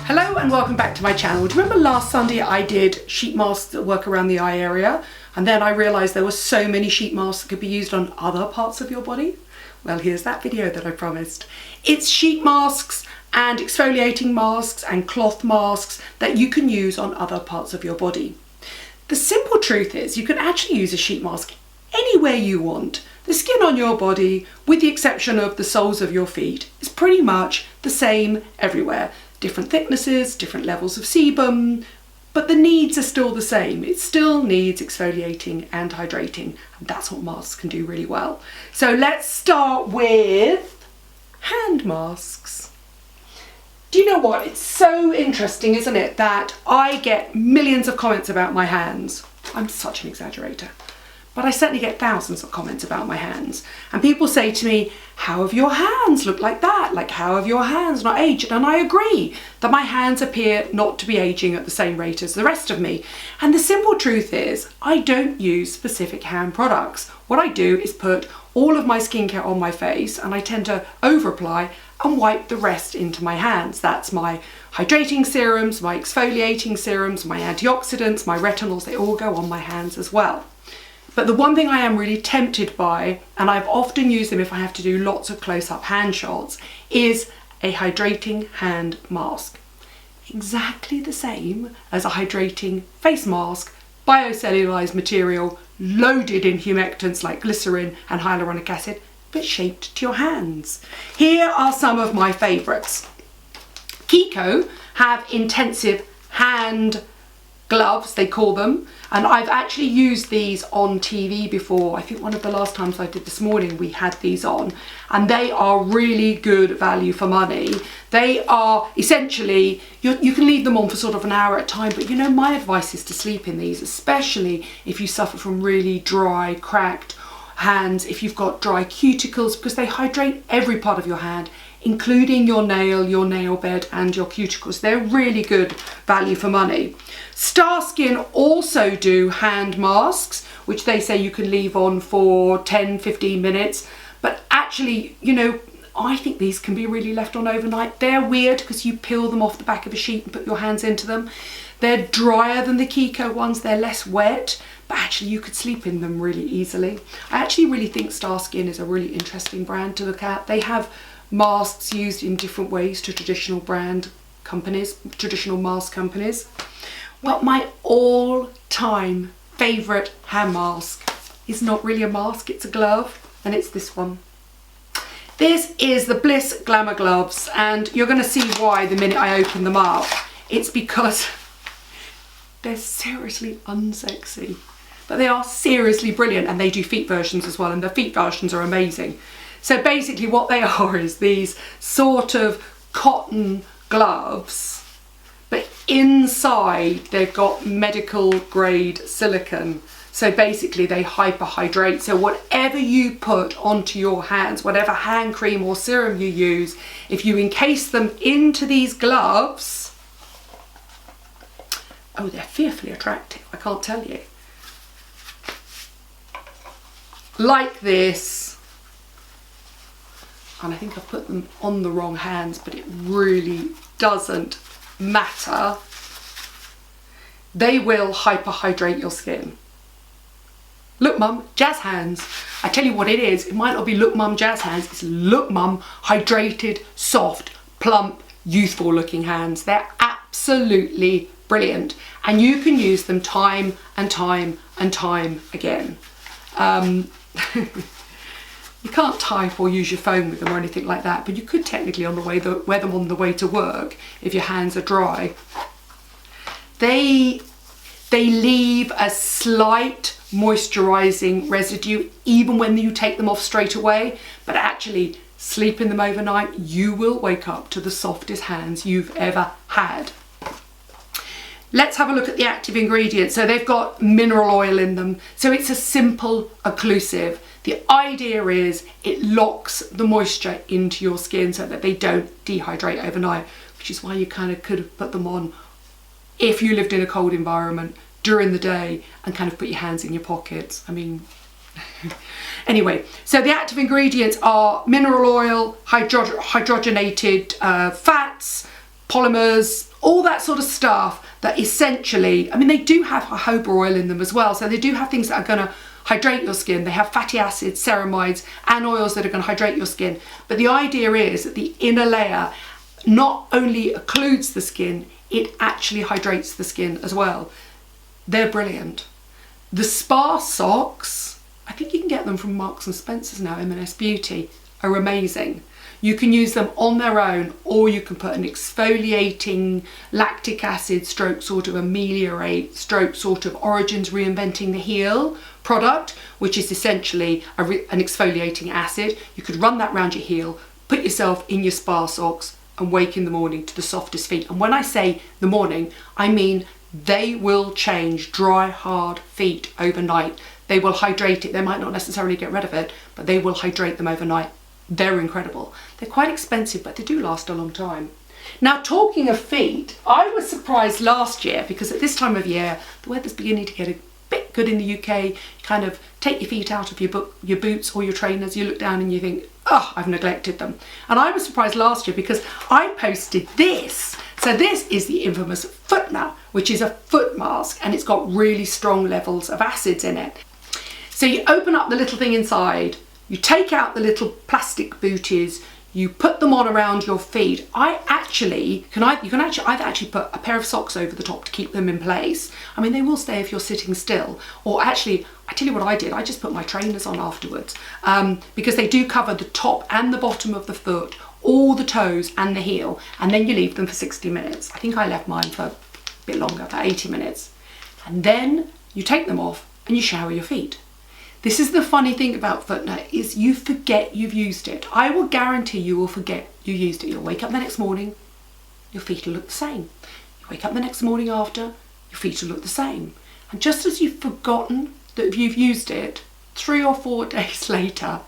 Hello and welcome back to my channel. Do you remember last Sunday I did sheet masks that work around the eye area, and then I realised there were so many sheet masks that could be used on other parts of your body? Well, here's that video that I promised. It's sheet masks and exfoliating masks and cloth masks that you can use on other parts of your body. The simple truth is you can actually use a sheet mask anywhere you want. The skin on your body, with the exception of the soles of your feet, is pretty much the same everywhere. Different thicknesses, different levels of sebum, but the needs are still the same. It still needs exfoliating and hydrating, and that's what masks can do really well. So let's start with hand masks. Do you know what? It's so interesting, isn't it, that I get millions of comments about my hands. I'm such an exaggerator. But I certainly get thousands of comments about my hands. And people say to me, how have your hands looked like that? Like, how have your hands not aged? And I agree that my hands appear not to be aging at the same rate as the rest of me. And the simple truth is, I don't use specific hand products. What I do is put all of my skincare on my face, and I tend to over-apply and wipe the rest into my hands. That's my hydrating serums, my exfoliating serums, my antioxidants, my retinols, they all go on my hands as well. But the one thing I am really tempted by, and I've often used them if I have to do lots of close-up hand shots, is a hydrating hand mask. Exactly the same as a hydrating face mask, biocellulized material, loaded in humectants like glycerin and hyaluronic acid, but shaped to your hands. Here are some of my favourites. Kiko have intensive hand gloves, they call them, and I've actually used these on TV before. I think one of the last times I did this morning we had these on, and they are really good value for money. They are essentially, you can leave them on for sort of an hour at a time, but you know, my advice is to sleep in these, especially if you suffer from really dry, cracked hands, if you've got dry cuticles, because they hydrate every part of your hand, including your nail bed and your cuticles. They're really good value for money. Star Skin also do hand masks, which they say you can leave on for 10-15 minutes, but actually, you know, I think these can be really left on overnight. They're weird because you peel them off the back of a sheet and put your hands into them. They're drier than the Kiko ones, they're less wet, but actually you could sleep in them really easily. I actually really think Star Skin is a really interesting brand to look at. They have masks used in different ways to traditional brand companies, traditional mask companies. But my all-time favourite hand mask is not really a mask, it's a glove, and it's this one. This is the Bliss Glamour Gloves, and you're going to see why the minute I open them up. It's because they're seriously unsexy, but they are seriously brilliant, and they do feet versions as well, and the feet versions are amazing. So basically what they are is these sort of cotton gloves, but inside they've got medical grade silicone. So basically they hyperhydrate. So whatever you put onto your hands, whatever hand cream or serum you use, if you encase them into these gloves, oh, they're fearfully attractive, I can't tell you. Like this. And I think I've put them on the wrong hands, but it really doesn't matter. They will hyperhydrate your skin. Look Mum, jazz hands. I tell you what it is, it might not be Look Mum jazz hands, it's Look Mum hydrated, soft, plump, youthful looking hands. They're absolutely brilliant, and you can use them time and time and time again. You can't type or use your phone with them or anything like that, but you could technically wear them on the way to work if your hands are dry. They leave a slight moisturising residue even when you take them off straight away, but actually sleep in them overnight, you will wake up to the softest hands you've ever had. Let's have a look at the active ingredients. So they've got mineral oil in them, so it's a simple occlusive. The idea is it locks the moisture into your skin so that they don't dehydrate overnight, which is why you kind of could have put them on if you lived in a cold environment during the day and kind of put your hands in your pockets. I mean, anyway, so the active ingredients are mineral oil, hydrogenated fats, polymers, all that sort of stuff that essentially, I mean, they do have jojoba oil in them as well. So they do have things that are going to hydrate your skin. They have fatty acids, ceramides, and oils that are going to hydrate your skin. But the idea is that the inner layer not only occludes the skin, it actually hydrates the skin as well. They're brilliant. The spa socks, I think you can get them from Marks and Spencer's now, M&S Beauty, are amazing. You can use them on their own, or you can put an exfoliating lactic acid stroke sort of ameliorate stroke sort of Origins Reinventing the Heel product, which is essentially an exfoliating acid. You could run that around your heel, put yourself in your spa socks and wake in the morning to the softest feet. And when I say the morning, I mean they will change dry, hard feet overnight. They will hydrate it. They might not necessarily get rid of it, but they will hydrate them overnight. They're incredible. They're quite expensive, but they do last a long time. Now, talking of feet, I was surprised last year because at this time of year, the weather's beginning to get a bit good in the UK. You kind of take your feet out of your boots or your trainers, you look down and you think, oh, I've neglected them. And I was surprised last year because I posted this. So this is the infamous Footner, which is a foot mask, and it's got really strong levels of acids in it. So you open up the little thing inside, you take out the little plastic booties, you put them on around your feet. You can actually put a pair of socks over the top to keep them in place. I mean, they will stay if you're sitting still. Or actually, I tell you what I did, I just put my trainers on afterwards because they do cover the top and the bottom of the foot, all the toes and the heel, and then you leave them for 60 minutes. I think I left mine for a bit longer, for 80 minutes. And then you take them off and you shower your feet. This is the funny thing about Footner, is you forget you've used it. I will guarantee you will forget you used it. You'll wake up the next morning, your feet will look the same. You wake up the next morning after, your feet will look the same. And just as you've forgotten that you've used it, 3 or 4 days later,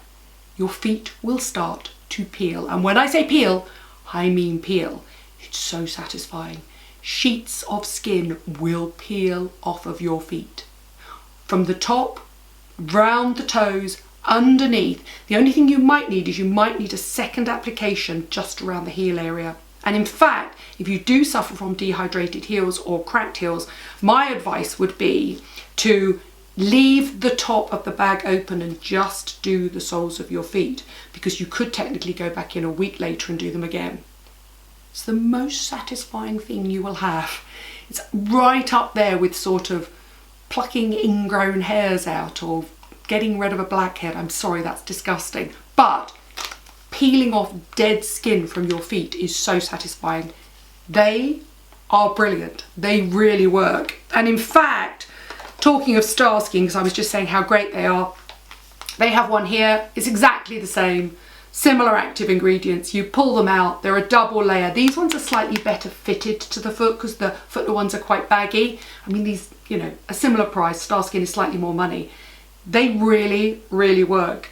your feet will start to peel. And when I say peel, I mean peel. It's so satisfying. Sheets of skin will peel off of your feet. From the top, round the toes, underneath. The only thing you might need is a second application just around the heel area. And in fact, if you do suffer from dehydrated heels or cracked heels, my advice would be to leave the top of the bag open and just do the soles of your feet, because you could technically go back in a week later and do them again. It's the most satisfying thing you will have. It's right up there with sort of plucking ingrown hairs out or getting rid of a blackhead. I'm sorry, that's disgusting. But peeling off dead skin from your feet is so satisfying. They are brilliant. They really work. And in fact, talking of Star Skin, because I was just saying how great they are, they have one here. It's exactly the same. Similar active ingredients. You pull them out. They're a double layer. These ones are slightly better fitted to the foot because the Footner ones are quite baggy. I mean, these, you know, a similar price. Star Skin is slightly more money. They really, really work.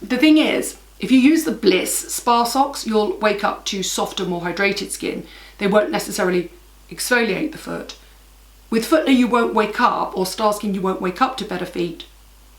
The thing is, if you use the Bliss spa socks, you'll wake up to softer, more hydrated skin. They won't necessarily exfoliate the foot. With Footner, you won't wake up, or Star Skin, you won't wake up to better feet,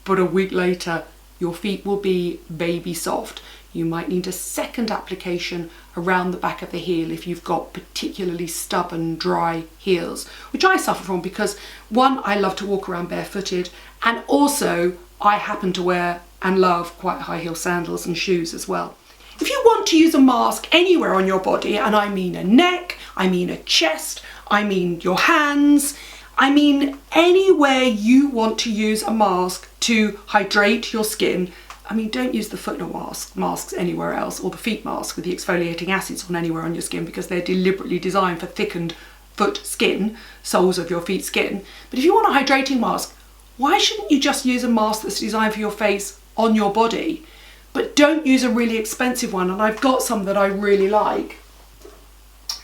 but a week later, your feet will be baby soft. You might need a second application around the back of the heel if you've got particularly stubborn, dry heels, which I suffer from because, one, I love to walk around barefooted, and also I happen to wear and love quite high heel sandals and shoes as well. If you want to use a mask anywhere on your body, and I mean a neck, I mean a chest, I mean your hands, I mean anywhere you want to use a mask to hydrate your skin, I mean, don't use the Footner masks anywhere else, or the feet mask with the exfoliating acids on anywhere on your skin, because they're deliberately designed for thickened foot skin, soles of your feet skin. But if you want a hydrating mask, why shouldn't you just use a mask that's designed for your face on your body? But don't use a really expensive one, and I've got some that I really like.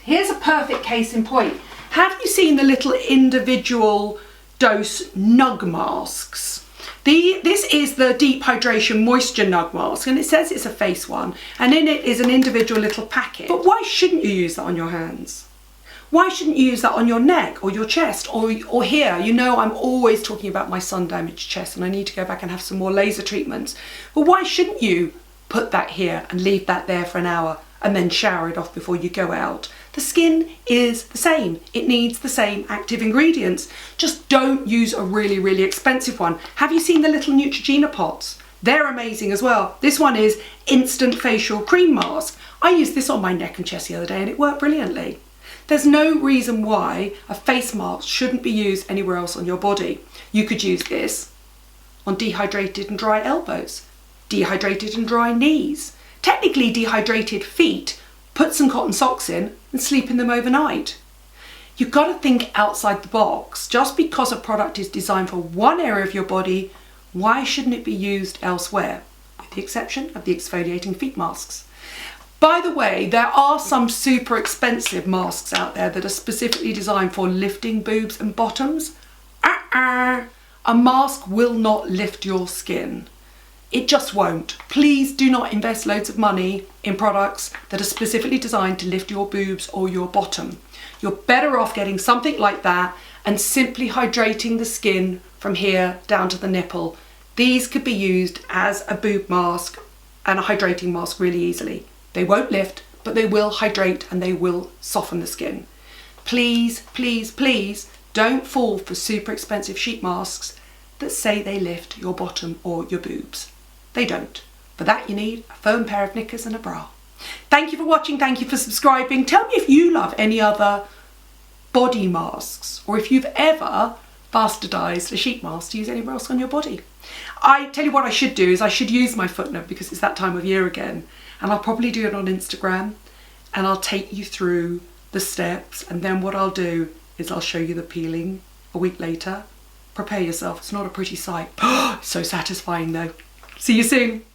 Here's a perfect case in point. Have you seen the little individual dose nug masks? This is the Deep Hydration Moisture Nug Mask, and it says it's a face one, and in it is an individual little packet. But why shouldn't you use that on your hands? Why shouldn't you use that on your neck or your chest or here? You know, I'm always talking about my sun damaged chest, and I need to go back and have some more laser treatments. But why shouldn't you put that here and leave that there for an hour and then shower it off before you go out. The skin is the same. It needs the same active ingredients. Just don't use a really, really expensive one. Have you seen the little Neutrogena pots? They're amazing as well. This one is Instant Facial Cream Mask. I used this on my neck and chest the other day and it worked brilliantly. There's no reason why a face mask shouldn't be used anywhere else on your body. You could use this on dehydrated and dry elbows, dehydrated and dry knees, technically dehydrated feet. Put some cotton socks in and sleep in them overnight. You've got to think outside the box. Just because a product is designed for one area of your body, why shouldn't it be used elsewhere? With the exception of the exfoliating feet masks. By the way, there are some super expensive masks out there that are specifically designed for lifting boobs and bottoms. A mask will not lift your skin. It just won't. Please do not invest loads of money in products that are specifically designed to lift your boobs or your bottom. You're better off getting something like that and simply hydrating the skin from here down to the nipple. These could be used as a boob mask and a hydrating mask really easily. They won't lift, but they will hydrate and they will soften the skin. Please, please, please don't fall for super expensive sheet masks that say they lift your bottom or your boobs. They don't. For that you need a firm pair of knickers and a bra. Thank you for watching, thank you for subscribing. Tell me if you love any other body masks or if you've ever bastardized a sheet mask to use anywhere else on your body. I tell you what I should do is I should use my footnote because it's that time of year again, and I'll probably do it on Instagram and I'll take you through the steps, and then what I'll do is I'll show you the peeling a week later. Prepare yourself, it's not a pretty sight. So satisfying though. See you soon.